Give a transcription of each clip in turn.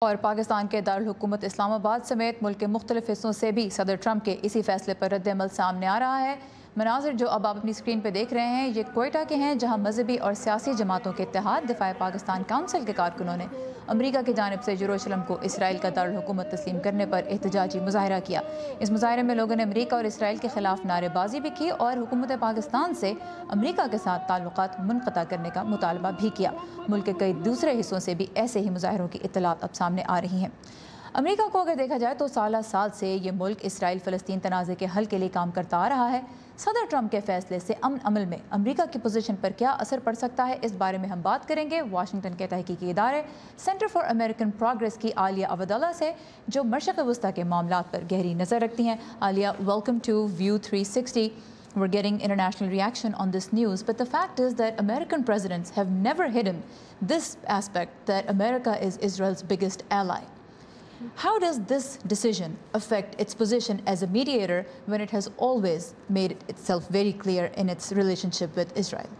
और पाकिस्तान के दारुल हुकूमत इस्लामाबाद समेत मुल्क के मुख्तलिफ हिस्सों से भी सदर ट्रंप के इसी फैसले पर रद्द-ए-अमल सामने आ रहा है। मनाजिर जो अब आप अपनी स्क्रीन पर देख रहे हैं ये क्वेटा के हैं, जहाँ मजहबी और सियासी जमातों के इत्तेहाद दिफा पाकिस्तान काउंसिल के कारकुनों ने अमरीका की जानिब से यरूशलेम को इसराइल का दारुल हुकूमत तस्लीम करने पर एहतजाजी मुजाहरा किया। इस मुजाहरे में लोगों ने अमरीका और इसराइल के खिलाफ नारेबाजी भी की और हुकूमत पाकिस्तान से अमरीका के साथ ताल्लुकात मुनक़ता करने का मुतालबा भी किया। मुल्क के कई दूसरे हिस्सों से भी ऐसे ही मुजाहरों की इत्तलात अब सामने आ रही हैं। अमरीका को अगर देखा जाए तो साल से ये मुल्क इसराइल फ़लस्तीन तनाज़े के हल के लिए काम करता आ रहा है। सदर ट्रंप के फैसले से अमन अमल में अमरीका की पोजीशन पर क्या असर पड़ सकता है, इस बारे में हम बात करेंगे वाशिंगटन के तहकीकी इदारे सेंटर फॉर अमेरिकन प्रोग्रेस की आलिया अवदल्ला से, जो मशरक़ वस्ता के मामलात पर गहरी नज़र रखती हैं। Alia, welcome to view 360. We're getting international reaction on this news, but the fact is that American presidents have never hidden this aspect, that America is Israel's biggest ally. How does this decision affect its position as a mediator when it has always made itself very clear in its relationship with Israel?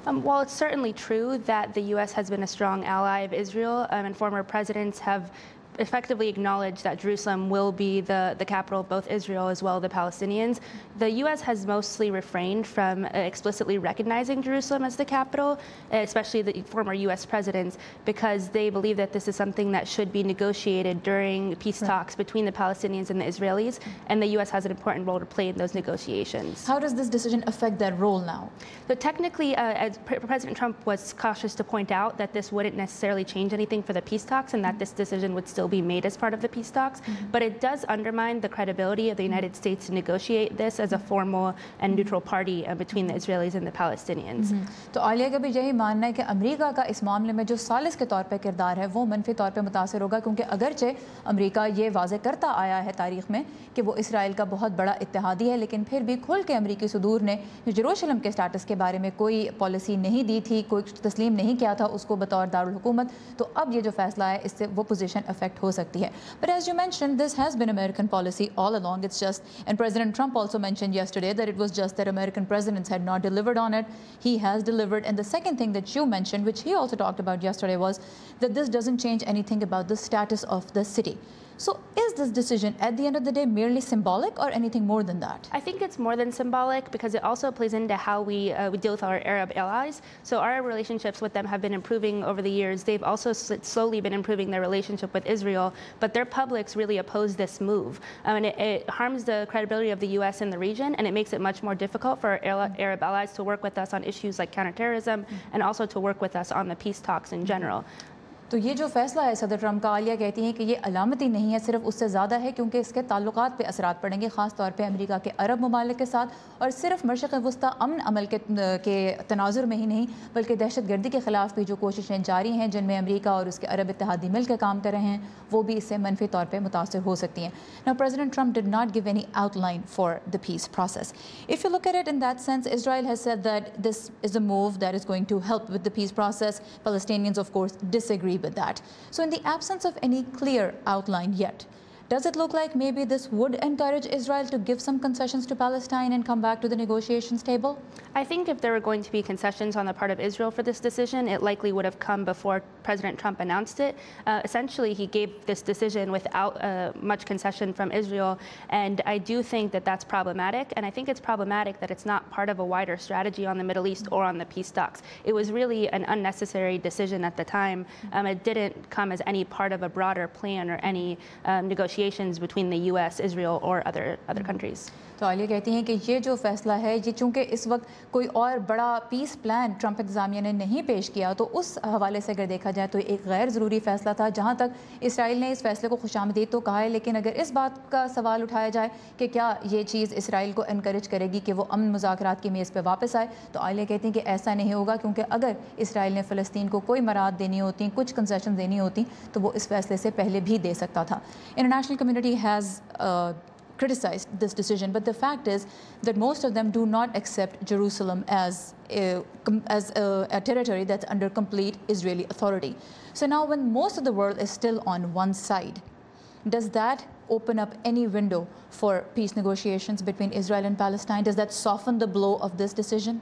While it's certainly true that the U.S. has been a strong ally of Israel, and former presidents have effectively acknowledged that Jerusalem will be the capital of both Israel as well as the Palestinians, the U.S. has mostly refrained from explicitly recognizing Jerusalem as the capital, especially the former U.S. presidents, because they believe that this is something that should be negotiated during peace talks between the Palestinians and the Israelis, and the U.S. has an important role to play in those negotiations. How does this decision affect that role now? So technically, as President Trump was cautious to point out that this wouldn't necessarily change anything for the peace talks and that this decision would still be made as part of the peace talks, but it does undermine the credibility of the United States to negotiate this as a formal and neutral party between the Israelis and the Palestinians. तो आलिया का भी यही मानना है कि America का इस मामले में जो सालिस के तौर पे किरदार है वो मनफी तौर पे मुतासर होगा, क्योंकि अगरचे अमेरिका ये वाज़े करता आया है तारीख में कि वो इसराइल का बहुत बड़ा इत्तेहादी है, लेकिन फिर भी खुल के अमरीकी सदूर ने यरूशलेम के स्टेटस के बारे में कोई पॉलिसी नहीं दी थी, कोई तस्लीम नहीं किया था उसको बतौर दारुल हुकूमत। तो अब ये जो फैसला है इससे वो पोजीशन अफेक्ट हो सकती है। But as you mentioned, this has been American policy all along. It's just, and President Trump also mentioned yesterday that it was just that American presidents had not delivered on it. He has delivered. And the second thing that you mentioned, which he also talked about yesterday, was that this doesn't change anything about the status of the city. So is this decision at the end of the day merely symbolic or anything more than that? I think it's more than symbolic because it also plays into how we deal with our Arab allies. So our relationships with them have been improving over the years. They've also slowly been improving their relationship with Israel, but their publics really oppose this move. And it harms the credibility of the U.S. in the region, and it makes it much more difficult for our Arab allies to work with us on issues like counterterrorism and also to work with us on the peace talks in general. तो ये जो फैसला है सदर Trump का, आलिया कहती हैं कि ये अलामती नहीं है, सिर्फ उससे ज़्यादा है, क्योंकि इसके ताल्लुकात पे असरात पड़ेंगे, ख़ास तौर पे अमेरिका के अरब ममालिक के साथ, और सिर्फ मशरक़ वस्ता अमन अमल के तनाजुर में ही नहीं बल्कि दहशत गर्दी के ख़िलाफ़ भी जो कोशिशें जारी हैं जिनमें अमेरिका और उसके अरब इत्तेहादी मिल कर काम कर रहे हैं, वो भी इससे मनफी तौर पर मुतासर हो सकती हैं। Now, President Trump did not give any outline for the peace process. If you look at it in that sense, Israel has said that this is a move that is going to help with the peace process. Palestinians, of course, disagree with that. So in the absence of any clear outline yet, does it look like maybe this would encourage Israel to give some concessions to Palestine and come back to the negotiations table? I think if there were going to be concessions on the part of Israel for this decision, it likely would have come before President Trump announced it. Essentially, he gave this decision without much concession from Israel, and I do think that that's problematic, and I think it's problematic that it's not part of a wider strategy on the Middle East or on the peace talks. It was really an unnecessary decision at the time. It didn't come as any part of a broader plan or any negotiations between the U.S., Israel, or other countries. तो आलिया कहती हैं कि ये जो फैसला है ये चूँकि इस वक्त कोई और बड़ा पीस प्लान ट्रंप इंतज़ामिया ने नहीं पेश किया, तो उस हवाले से अगर देखा जाए तो एक गैर ज़रूरी फ़ैसला था। जहाँ तक इसराइल ने इस फैसले को खुशामदीद तो कहा है, लेकिन अगर इस बात का सवाल उठाया जाए कि क्या ये चीज़ इसराइल को इनकरेज करेगी कि वो अमन मुज़ाकरात की मेज़ पर वापस आए, तो आलिया कहती हैं कि ऐसा नहीं होगा, क्योंकि अगर इसराइल ने फ़लस्तीन को कोई मराद देनी होती, कुछ कंसेशन देनी होती, तो वो इस फैसले से पहले भी दे सकता था। International community has criticized this decision, but the fact is that most of them do not accept Jerusalem as a territory that's under complete Israeli authority. So now when most of the world is still on one side, does that open up any window for peace negotiations between Israel and Palestine? Does that soften the blow of this decision?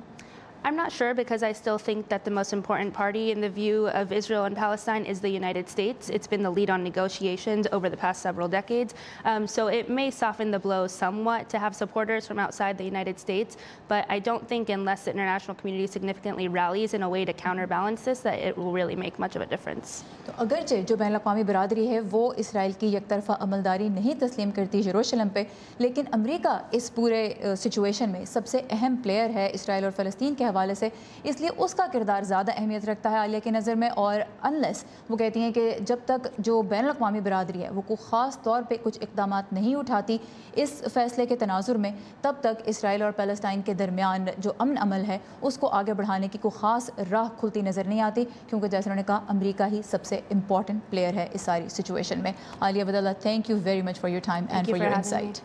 I'm not sure because I still think that the most important party in the view of Israel and Palestine is the United States. It's been the lead on negotiations over the past several decades. So it may soften the blow somewhat to have supporters from outside the United States, but I don't think unless the international community significantly rallies in a way to counterbalance this, that it will really make much of a difference. तो अगरचे जो बैनुल-अक़वामी बिरादरी है वो Israel की यकतरफ़ा अमलदारी नहीं तस्लीम करती यरूशलेम पे, लेकिन अमेरिका इस पूरे सिचुएशन में सबसे अहम प्लेयर है इसराइल और फ़लस्तीन के हवाले से, इसलिए उसका किरदार ज़्यादा अहमियत रखता है आलिया की नज़र में। और अनलेस वो कहती हैं कि जब तक जो बैनुल-अक़वामी बिरादरी है वो को ख़ास तौर पर कुछ इक़दाम नहीं उठाती इस फ़ैसले के तनाजुर में, तब तक इसराइल और फ़लस्तीन के दरमियान जो अमन अमल है उसको आगे बढ़ाने की कोई ख़ास राह खुलती नज़र नहीं आती, क्योंकि जैसे उन्होंने कहा अमेरिका ही सबसे इम्पॉर्टेंट प्लेयर है इस सारी सिचुएशन में। Aliya Wadalla, thank you very much for your time and for your insight.